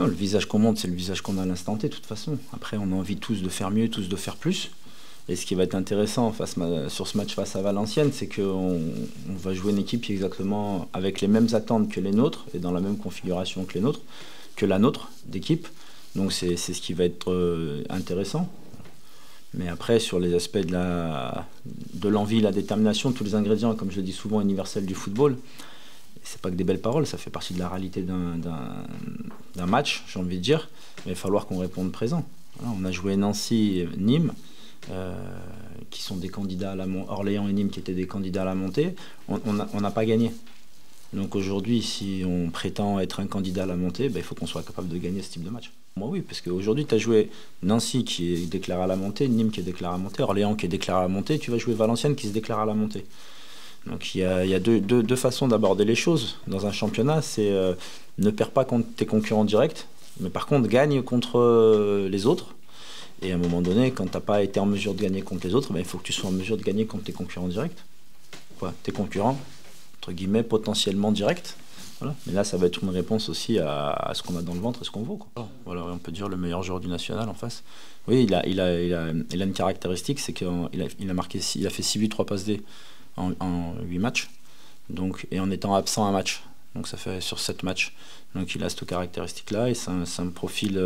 Non, le visage qu'on montre, c'est le visage qu'on a à l'instant T, de toute façon. Après, on a envie tous de faire mieux, tous de faire plus. Et ce qui va être intéressant sur ce match face à Valenciennes, c'est qu'on va jouer une équipe qui est exactement avec les mêmes attentes que les nôtres et dans la même configuration que la nôtre d'équipe. Donc c'est ce qui va être intéressant. Mais après, sur les aspects de l'envie, la détermination, tous les ingrédients, comme je le dis souvent, universels du football, c'est pas que des belles paroles, ça fait partie de la réalité d'un match, j'ai envie de dire. Mais il va falloir qu'on réponde présent. Voilà, on a joué Nancy, Nîmes, qui sont des candidats à la montée, Orléans et Nîmes qui étaient des candidats à la montée. On n'a pas gagné. Donc aujourd'hui, si on prétend être un candidat à la montée, il faut qu'on soit capable de gagner ce type de match. Moi oui, parce qu'aujourd'hui, tu as joué Nancy qui est déclaré à la montée, Nîmes qui est déclaré à la montée, Orléans qui est déclaré à la montée, tu vas jouer Valenciennes qui se déclare à la montée. Donc il y a deux façons d'aborder les choses dans un championnat, c'est ne perds pas contre tes concurrents directs, mais par contre gagne contre les autres. Et à un moment donné, quand tu n'as pas été en mesure de gagner contre les autres, il faut que tu sois en mesure de gagner contre tes concurrents directs. Tes concurrents, entre guillemets, potentiellement directs. Voilà. Mais là, ça va être une réponse aussi à ce qu'on a dans le ventre et ce qu'on vaut. Voilà, on peut dire le meilleur joueur du national en face. Oui, il a une caractéristique, c'est qu'il a fait 6 buts, 3 passes D en 8 matchs. Donc, et en étant absent un match. Donc ça fait sur 7 matchs. Donc il a cette caractéristique-là et c'est un profil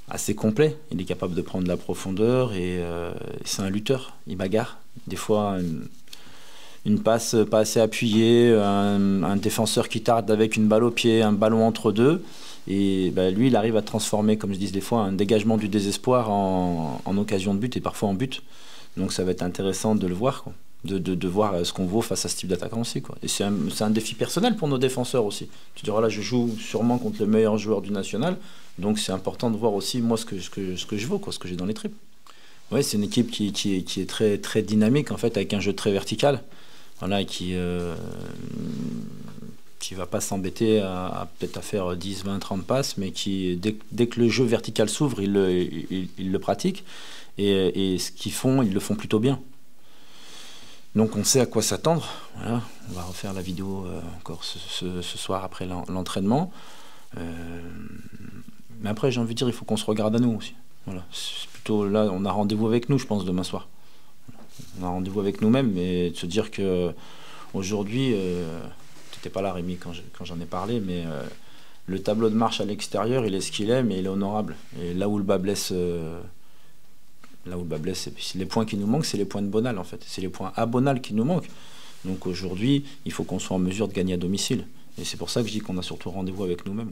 assez complet. Il est capable de prendre de la profondeur et c'est un lutteur. Il bagarre. Des fois, une passe pas assez appuyée, un défenseur qui tarde avec une balle au pied, un ballon entre deux. Et lui, il arrive à transformer, comme je dis des fois, un dégagement du désespoir en occasion de but et parfois en but. Donc ça va être intéressant de le voir, quoi. De voir ce qu'on vaut face à ce type d'attaquant aussi, quoi. Et c'est un défi personnel pour nos défenseurs aussi. Tu diras là, je joue sûrement contre le meilleur joueur du national, donc c'est important de voir aussi moi ce que je vaux, quoi, ce que j'ai dans les tripes. Oui, c'est une équipe qui est très, très dynamique en fait, avec un jeu très vertical. Voilà, qui va pas s'embêter peut-être à faire 10, 20, 30 passes, mais qui, dès que le jeu vertical s'ouvre, il le pratique. Et ce qu'ils font, ils le font plutôt bien. Donc on sait à quoi s'attendre. Voilà, on va refaire la vidéo encore ce soir après l'entraînement. Mais après, j'ai envie de dire, il faut qu'on se regarde à nous aussi. Voilà, c'est plutôt là, on a rendez-vous avec nous, je pense, demain soir. On a rendez-vous avec nous-mêmes, mais de se dire que aujourd'hui, tu n'étais pas là, Rémi, quand j'en ai parlé, mais le tableau de marche à l'extérieur, il est ce qu'il est, mais il est honorable. Et là où le bas blesse, c'est les points qui nous manquent, c'est les points de Bonal en fait. C'est les points à Bonal qui nous manquent. Donc aujourd'hui, il faut qu'on soit en mesure de gagner à domicile. Et c'est pour ça que je dis qu'on a surtout rendez-vous avec nous-mêmes.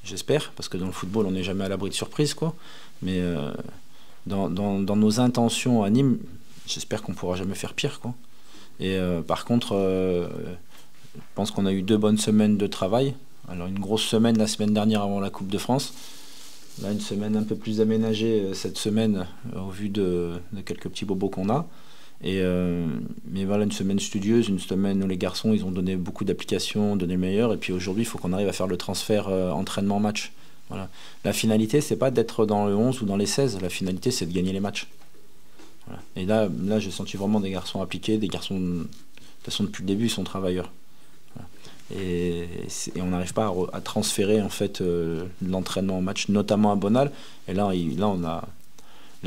J'espère, parce que dans le football, on n'est jamais à l'abri de surprise, quoi. Mais dans nos intentions à Nîmes, j'espère qu'on ne pourra jamais faire pire, quoi. Et par contre, je pense qu'on a eu 2 bonnes semaines de travail. Alors une grosse semaine la semaine dernière avant la Coupe de France. Là, une semaine un peu plus aménagée cette semaine au vu de quelques petits bobos qu'on a. Mais voilà, une semaine studieuse, une semaine où les garçons ils ont donné beaucoup d'applications, donné le meilleur. Et puis aujourd'hui, il faut qu'on arrive à faire le transfert entraînement-match. Voilà. La finalité, c'est pas d'être dans le 11 ou dans les 16. La finalité, c'est de gagner les matchs. Voilà. Et là j'ai senti vraiment des garçons appliqués, des garçons, de toute façon, depuis le début, ils sont travailleurs. Voilà. Et on n'arrive pas à transférer en fait l'entraînement en match, notamment à Bonal. Et là, il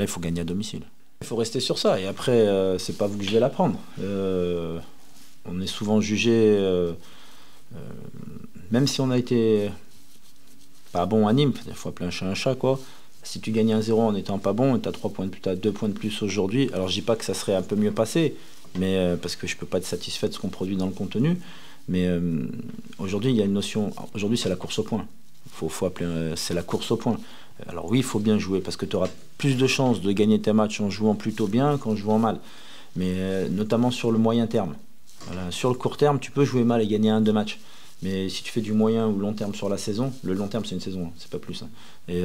faut gagner à domicile. Il faut rester sur ça. Et après, c'est pas vous que je vais l'apprendre. On est souvent jugé, même si on a été pas bon à Nîmes, il faut appeler un chat un chat, quoi. Si tu gagnes 1-0 en étant pas bon, et tu as 2 points de plus aujourd'hui, alors je dis pas que ça serait un peu mieux passé, mais parce que je peux pas être satisfait de ce qu'on produit dans le contenu. Mais aujourd'hui, il y a une notion. Aujourd'hui, c'est la course au point. Faut appeler. C'est la course au point. Alors oui, il faut bien jouer parce que tu auras plus de chances de gagner tes matchs en jouant plutôt bien qu'en jouant mal. Mais notamment sur le moyen terme. Voilà. Sur le court terme, tu peux jouer mal et gagner 1-2 matchs. Mais si tu fais du moyen ou long terme sur la saison, le long terme c'est une saison, hein, c'est pas plus. Hein. Et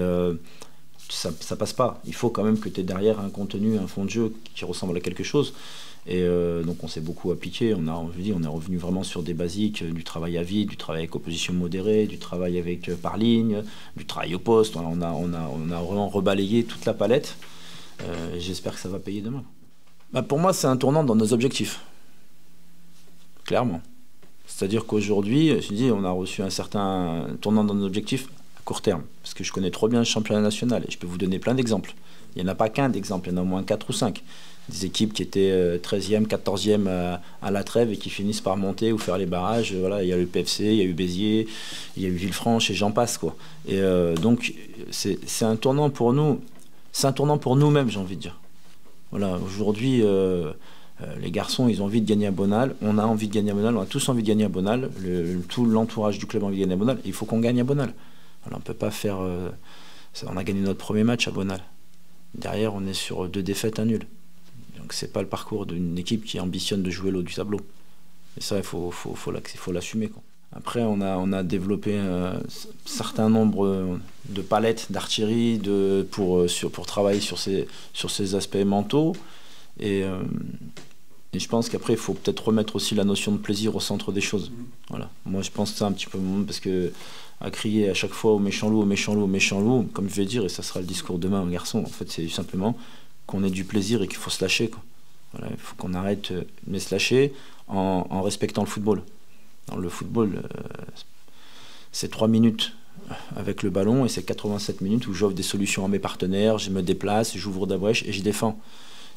ça passe pas. Il faut quand même que tu aies derrière un contenu, un fond de jeu qui ressemble à quelque chose. Et donc on s'est beaucoup appliqué, on est revenu vraiment sur des basiques, du travail à vide, du travail avec opposition modérée, du travail avec par ligne, du travail au poste. Voilà, on a vraiment rebalayé toute la palette. J'espère que ça va payer demain. Pour moi, c'est un tournant dans nos objectifs. Clairement. C'est-à-dire qu'aujourd'hui, je dis, on a reçu un certain tournant dans nos objectifs court terme, parce que je connais trop bien le championnat national et je peux vous donner plein d'exemples. Il n'y en a pas qu'un d'exemple, il y en a au moins 4 ou 5. Des équipes qui étaient 13e, 14e à la trêve et qui finissent par monter ou faire les barrages. Voilà, il y a eu le PFC, il y a eu Béziers, il y a eu Villefranche et j'en passe, quoi. Et donc, c'est un tournant pour nous. C'est un tournant pour nous-mêmes, j'ai envie de dire. Voilà, aujourd'hui, les garçons, ils ont envie de gagner à Bonal. On a envie de gagner à Bonal. On a tous envie de gagner à Bonal. Tout l'entourage du club a envie de gagner à Bonal. Il faut qu'on gagne à Bonal. Voilà, on ne peut pas faire... on a gagné notre premier match à Bonal. Derrière, on est sur 2 défaites, 1 nul. Donc c'est pas le parcours d'une équipe qui ambitionne de jouer le haut du tableau. Et ça, il faut l'assumer, quoi. Après, on a développé un certain nombre de palettes d'artillerie pour travailler sur ces aspects mentaux. Et je pense qu'après, il faut peut-être remettre aussi la notion de plaisir au centre des choses. Voilà. Moi, je pense que c'est un petit peu... Parce que à crier à chaque fois au méchant loup, au méchant loup, au méchant loup, comme je vais dire, et ça sera le discours demain aux garçons, en fait, c'est simplement qu'on ait du plaisir et qu'il faut se lâcher, quoi. Voilà, il faut qu'on arrête de se lâcher en respectant le football. Dans le football, c'est 3 minutes avec le ballon et c'est 87 minutes où j'offre des solutions à mes partenaires, je me déplace, j'ouvre la brèche et je défends.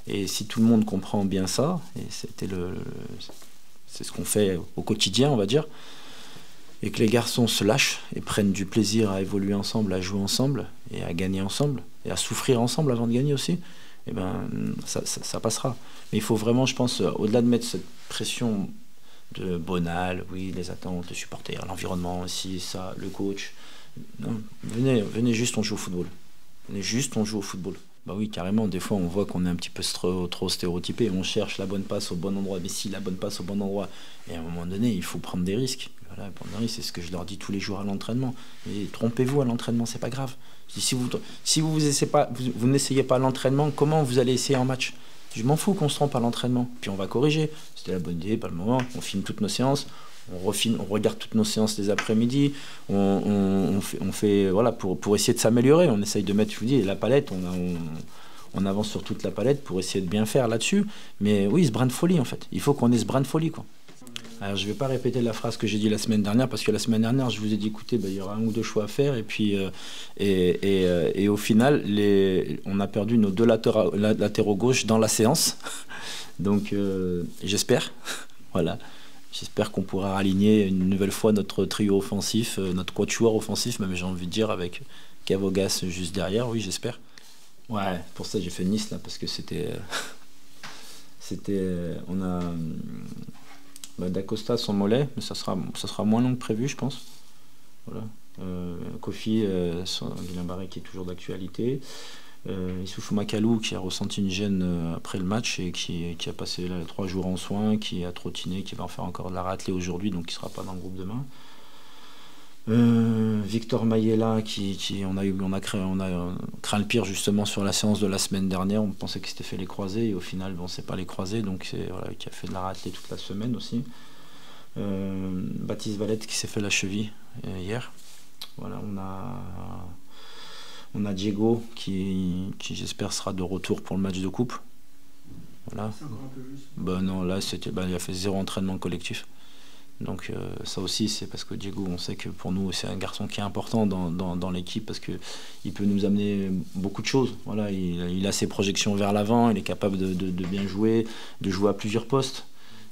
Et si tout le monde comprend bien ça, et c'est ce qu'on fait au quotidien, on va dire, et que les garçons se lâchent et prennent du plaisir à évoluer ensemble, à jouer ensemble et à gagner ensemble et à souffrir ensemble avant de gagner aussi, eh ben, ça passera. Mais il faut vraiment, je pense, au-delà de mettre cette pression de Bonal, oui, les attentes, les supporters, l'environnement aussi, ça, le coach. Non, venez juste, on joue au football. Venez juste, on joue au football. Bah oui, carrément, des fois, on voit qu'on est un petit peu trop stéréotypé. On cherche la bonne passe au bon endroit. Mais si, la bonne passe au bon endroit. Et à un moment donné, il faut prendre des risques. Voilà, prendre des risques, c'est ce que je leur dis tous les jours à l'entraînement. Et trompez-vous à l'entraînement, c'est pas grave. Si vous n'essayez pas à l'entraînement, comment vous allez essayer en match? Je m'en fous qu'on se trompe à l'entraînement. Puis on va corriger. C'était la bonne idée, pas le moment. On filme toutes nos séances. On regarde toutes nos séances les après-midi. On fait voilà, pour essayer de s'améliorer. On essaye de mettre, je vous dis, la palette. On avance sur toute la palette pour essayer de bien faire là-dessus. Mais oui, ce brin de folie, en fait. Il faut qu'on ait ce brin de folie, quoi. Alors, je ne vais pas répéter la phrase que j'ai dit la semaine dernière, parce que la semaine dernière, je vous ai dit, écoutez, il y aura 1 ou 2 choix à faire. Et puis, et au final, on a perdu nos 2 latéraux gauche dans la séance. Donc, j'espère. Voilà. J'espère qu'on pourra aligner une nouvelle fois notre trio offensif, notre quatuor offensif, même j'ai envie de dire, avec Cavogas juste derrière. Oui, j'espère. Ouais, pour ça, j'ai fait Nice, là, parce que on a... D'Acosta son mollet, mais ça sera moins long que prévu, je pense. Voilà. Kofi, Guilain Barré qui est toujours d'actualité. Issoufou Makalou qui a ressenti une gêne après le match et qui a passé 3 jours en soins, qui a trottiné, qui va en faire encore de la raclée aujourd'hui, donc qui ne sera pas dans le groupe demain. Victor Mayela on a craint le pire justement sur la séance de la semaine dernière. On pensait qu'il s'était fait les croisés et au final c'est pas les croisés, donc qui a fait de la raclée toute la semaine aussi. Baptiste Valette qui s'est fait la cheville hier. Voilà, on a Diego qui j'espère sera de retour pour le match de coupe. Voilà. C'est encore un peu juste. Non, là il a fait 0 entraînement collectif. Donc ça aussi, c'est parce que Diego, on sait que pour nous, c'est un garçon qui est important dans l'équipe parce qu'il peut nous amener beaucoup de choses. Voilà, il a ses projections vers l'avant, il est capable de bien jouer, de jouer à plusieurs postes.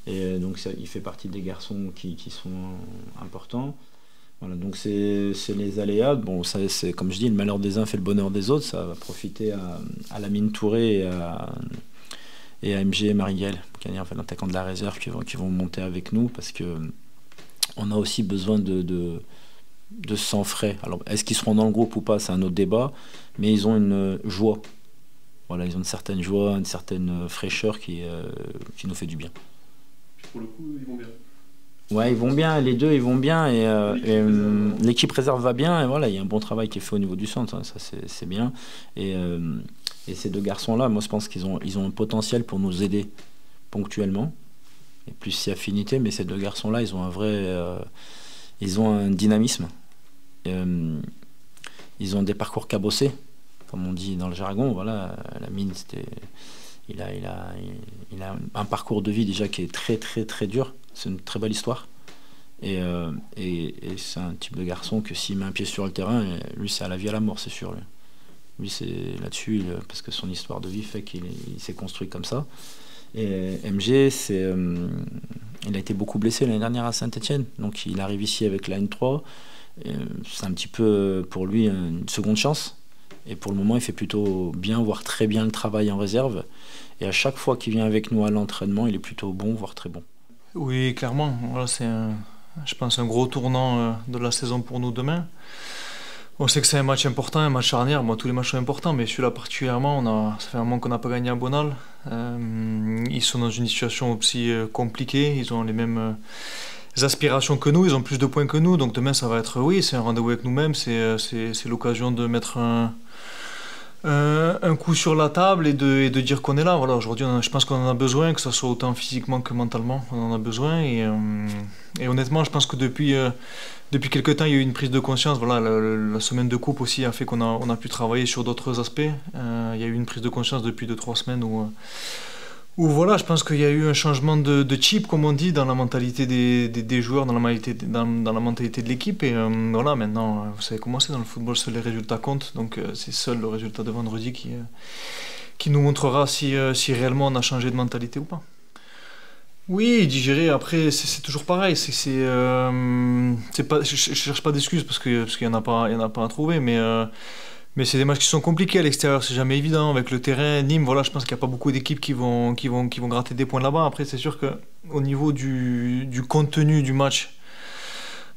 Et donc il fait partie des garçons qui sont importants. Voilà, donc c'est les aléas. Bon, ça, c'est comme je dis, le malheur des uns fait le bonheur des autres. Ça va profiter à Lamine Touré et à MG et Marielle, qui est l'attaquant de la réserve, qui vont monter avec nous parce que on a aussi besoin de sang frais. Alors, est-ce qu'ils seront dans le groupe ou pas, c'est un autre débat, mais ils ont une joie. Voilà, ils ont une certaine joie, une certaine fraîcheur qui nous fait du bien. Pour le coup, ils vont bien. Ouais, ils vont bien, les deux ils vont bien et l'équipe réserve va bien et voilà, il y a un bon travail qui est fait au niveau du centre, hein, ça c'est bien. Et ces 2 garçons-là, moi je pense qu'ils ont un potentiel pour nous aider ponctuellement, et plus si affinité, mais ces 2 garçons-là, ils ont un vrai... ils ont un dynamisme. Ils ont des parcours cabossés, comme on dit dans le jargon. Voilà, Lamine, il a un parcours de vie déjà qui est très très très dur. C'est une très belle histoire. Et c'est un type de garçon que s'il met un pied sur le terrain, lui c'est à la vie à la mort, c'est sûr. Lui c'est là-dessus, parce que son histoire de vie fait qu'il s'est construit comme ça. Et MG, il a été beaucoup blessé l'année dernière à Saint-Etienne, donc il arrive ici avec la N3. C'est un petit peu pour lui une seconde chance. Et pour le moment, il fait plutôt bien, voire très bien le travail en réserve. Et à chaque fois qu'il vient avec nous à l'entraînement, il est plutôt bon, voire très bon. Oui, clairement. Voilà, c'est, je pense, un gros tournant de la saison pour nous demain. On sait que c'est un match important, un match charnière. Moi, tous les matchs sont importants, mais celui-là particulièrement, ça fait un moment qu'on n'a pas gagné à Bonal. Ils sont dans une situation aussi compliquée. Ils ont les mêmes aspirations que nous. Ils ont plus de points que nous. Donc demain, ça va être, oui, c'est un rendez-vous avec nous-mêmes. C'est l'occasion de mettre un coup sur la table et de dire qu'on est là. Voilà, aujourd'hui, je pense qu'on en a besoin, que ce soit autant physiquement que mentalement. On en a besoin. Et honnêtement, je pense que depuis quelques temps, il y a eu une prise de conscience. Voilà, la semaine de coupe aussi a fait qu'on a pu travailler sur d'autres aspects. Il y a eu une prise de conscience depuis 2-3 semaines où voilà, je pense qu'il y a eu un changement de chip, comme on dit, dans la mentalité des joueurs, dans la mentalité de l'équipe. Et voilà, maintenant, vous savez comment c'est dans le football, seuls les résultats comptent. Donc c'est seul le résultat de vendredi qui nous montrera si réellement on a changé de mentalité ou pas. Oui, digérer, après, c'est toujours pareil. C'est pas, je cherche pas d'excuses parce qu'il y en a pas, à trouver, mais c'est des matchs qui sont compliqués à l'extérieur, c'est jamais évident avec le terrain. Nîmes, voilà, je pense qu'il n'y a pas beaucoup d'équipes qui vont gratter des points là-bas. Après, c'est sûr qu'au niveau du contenu du match,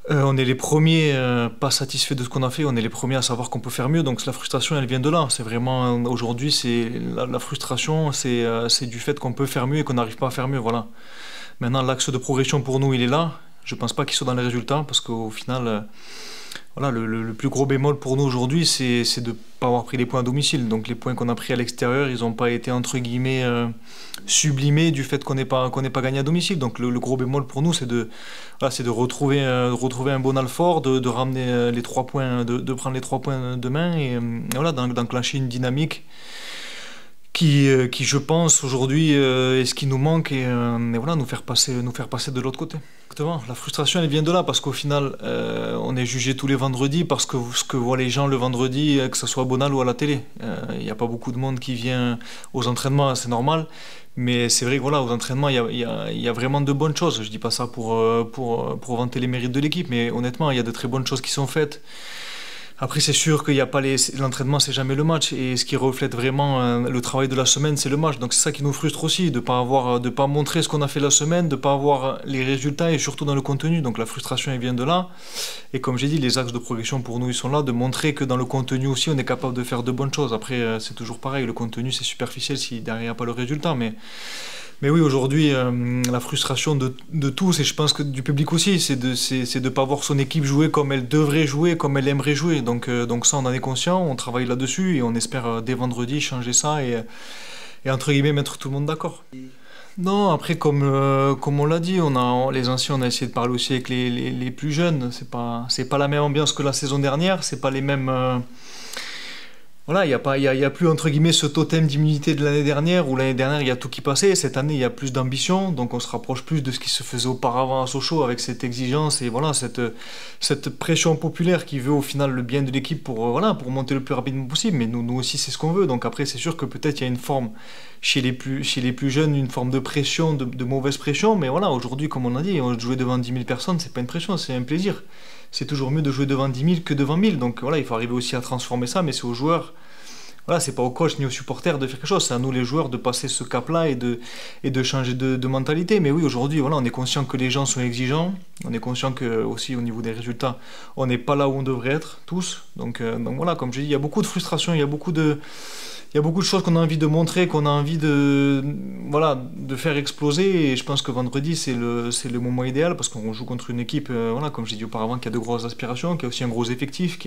on est les premiers pas satisfaits de ce qu'on a fait, on est les premiers à savoir qu'on peut faire mieux, donc la frustration elle vient de là. C'est vraiment, aujourd'hui, c'est la frustration, c'est du fait qu'on peut faire mieux et qu'on n'arrive pas à faire mieux, voilà. Maintenant, l'axe de progression pour nous, il est là. Je pense pas qu'il soit dans les résultats, parce qu'au final, voilà, le plus gros bémol pour nous aujourd'hui, c'est de ne pas avoir pris les points à domicile. Donc les points qu'on a pris à l'extérieur, ils n'ont pas été entre guillemets sublimés du fait qu'on n'ait pas gagné à domicile. Donc le gros bémol pour nous, c'est de retrouver un bon Alfort, de ramener les 3 points, de prendre les 3 points demain et voilà, d'enclencher une dynamique qui je pense aujourd'hui est ce qui nous manque et voilà, nous faire passer de l'autre côté. Exactement, la frustration elle vient de là parce qu'au final on est jugé tous les vendredis parce que ce que voient les gens le vendredi, que ce soit à Bonal ou à la télé. Il n'y a pas beaucoup de monde qui vient aux entraînements, c'est normal, mais c'est vrai que voilà, aux entraînements il y a vraiment de bonnes choses. Je dis pas ça pour vanter les mérites de l'équipe, mais honnêtement il y a de très bonnes choses qui sont faites. Après, c'est sûr qu'il n'y a pas l'entraînement, c'est jamais le match. Et ce qui reflète vraiment le travail de la semaine, c'est le match. Donc c'est ça qui nous frustre aussi, de pas montrer ce qu'on a fait la semaine, de pas avoir les résultats et surtout dans le contenu. Donc la frustration, elle vient de là. Et comme j'ai dit, les axes de progression pour nous, ils sont là, de montrer que dans le contenu aussi, on est capable de faire de bonnes choses. Après, c'est toujours pareil, le contenu, c'est superficiel si derrière il n'y a pas le résultat. Mais oui, aujourd'hui, la frustration de tous, et je pense que du public aussi, c'est de pas voir son équipe jouer comme elle devrait jouer, comme elle aimerait jouer. Donc ça, on en est conscient, on travaille là-dessus, et on espère dès vendredi changer ça et entre guillemets mettre tout le monde d'accord. Non, après, comme on l'a dit, les anciens, on a essayé de parler aussi avec les plus jeunes. C'est pas la même ambiance que la saison dernière, c'est pas les mêmes... Voilà, il y a plus entre guillemets ce totem d'immunité de l'année dernière où l'année dernière il y a tout qui passait. Cette année il y a plus d'ambition, donc on se rapproche plus de ce qui se faisait auparavant à Sochaux avec cette exigence et voilà cette pression populaire qui veut au final le bien de l'équipe pour monter le plus rapidement possible. Mais nous aussi c'est ce qu'on veut. Donc après c'est sûr que peut-être il y a une forme chez les plus jeunes, une forme de pression, de mauvaise pression. Mais voilà, aujourd'hui comme on a dit, jouer devant 10 000 personnes c'est pas une pression, c'est un plaisir. C'est toujours mieux de jouer devant 10 000 que devant 1000. Donc voilà, il faut arriver aussi à transformer ça, mais c'est aux joueurs. Voilà, c'est pas aux coachs ni aux supporters de faire quelque chose, c'est à nous les joueurs de passer ce cap-là et de changer de mentalité. Mais oui, aujourd'hui, voilà, on est conscient que les gens sont exigeants, on est conscient que aussi au niveau des résultats, on n'est pas là où on devrait être, tous. Donc voilà, comme je dis, il y a beaucoup de frustration, il y a beaucoup de choses qu'on a envie de montrer, qu'on a envie de faire exploser. Et je pense que vendredi, c'est le moment idéal parce qu'on joue contre une équipe, comme j'ai dit auparavant, qui a de grosses aspirations, qui a aussi un gros effectif,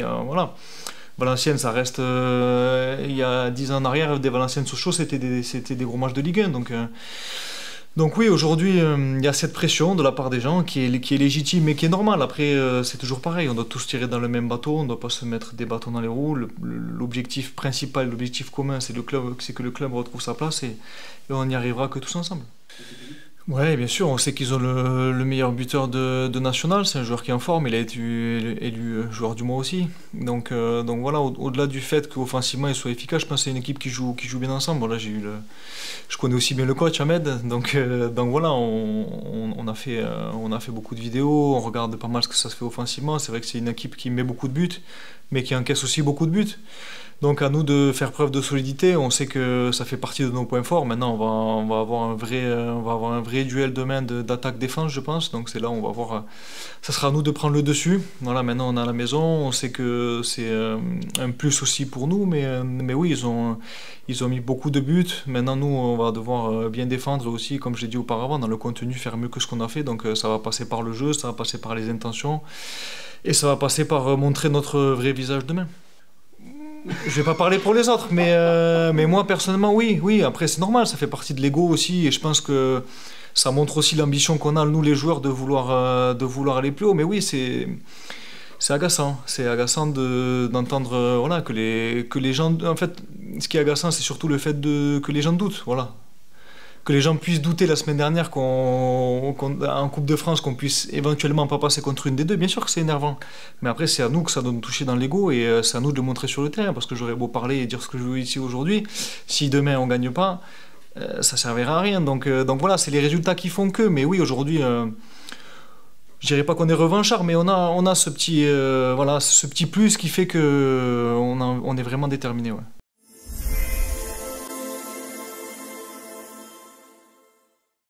Valenciennes, ça reste... il y a 10 ans en arrière, des Valenciennes-Sochaux, c'était des gros matchs de Ligue 1. Donc oui, aujourd'hui, il y a cette pression de la part des gens qui est légitime et qui est normale. Après, c'est toujours pareil, on doit tous tirer dans le même bateau, on ne doit pas se mettre des bâtons dans les roues. L'objectif principal, l'objectif commun, c'est que le club retrouve sa place et on n'y arrivera que tous ensemble. Ouais, bien sûr, on sait qu'ils ont le meilleur buteur de National, c'est un joueur qui est en forme, il a été élu joueur du mois aussi. Donc voilà, au-delà du fait qu'offensivement il soit efficace, je pense que c'est une équipe qui joue bien ensemble. Bon, là, je connais aussi bien le coach Ahmed, donc voilà, on a fait beaucoup de vidéos, on regarde pas mal ce que ça se fait offensivement. C'est vrai que c'est une équipe qui met beaucoup de buts, mais qui encaisse aussi beaucoup de buts. Donc à nous de faire preuve de solidité, on sait que ça fait partie de nos points forts. Maintenant, on va avoir un vrai duel demain d'attaque-défense, je pense. Donc c'est là où on va voir, ça sera à nous de prendre le dessus. Voilà, maintenant on est à la maison, on sait que c'est un plus aussi pour nous, mais oui, ils ont mis beaucoup de buts. Maintenant, nous, on va devoir bien défendre et aussi, comme je l'ai dit auparavant, dans le contenu, faire mieux que ce qu'on a fait. Donc ça va passer par le jeu, ça va passer par les intentions et ça va passer par montrer notre vrai visage demain. Je vais pas parler pour les autres, mais moi personnellement, oui, oui. Après, c'est normal, ça fait partie de l'ego aussi, et je pense que ça montre aussi l'ambition qu'on a, nous les joueurs, de vouloir aller plus haut. Mais oui, c'est agaçant. C'est agaçant d'entendre voilà, que les gens. En fait, ce qui est agaçant, c'est surtout le fait que les gens doutent. Voilà, que les gens puissent douter la semaine dernière en Coupe de France qu'on puisse éventuellement pas passer contre une des deux, bien sûr que c'est énervant. Mais après, c'est à nous que ça doit nous toucher dans l'ego et c'est à nous de le montrer sur le terrain parce que j'aurais beau parler et dire ce que je veux ici aujourd'hui, si demain on gagne pas, ça servira à rien. Donc voilà, c'est les résultats qui font que. Mais oui, aujourd'hui, je dirais pas qu'on est revanchard, mais on a ce petit, voilà, ce petit plus qui fait que on est vraiment déterminé. Ouais.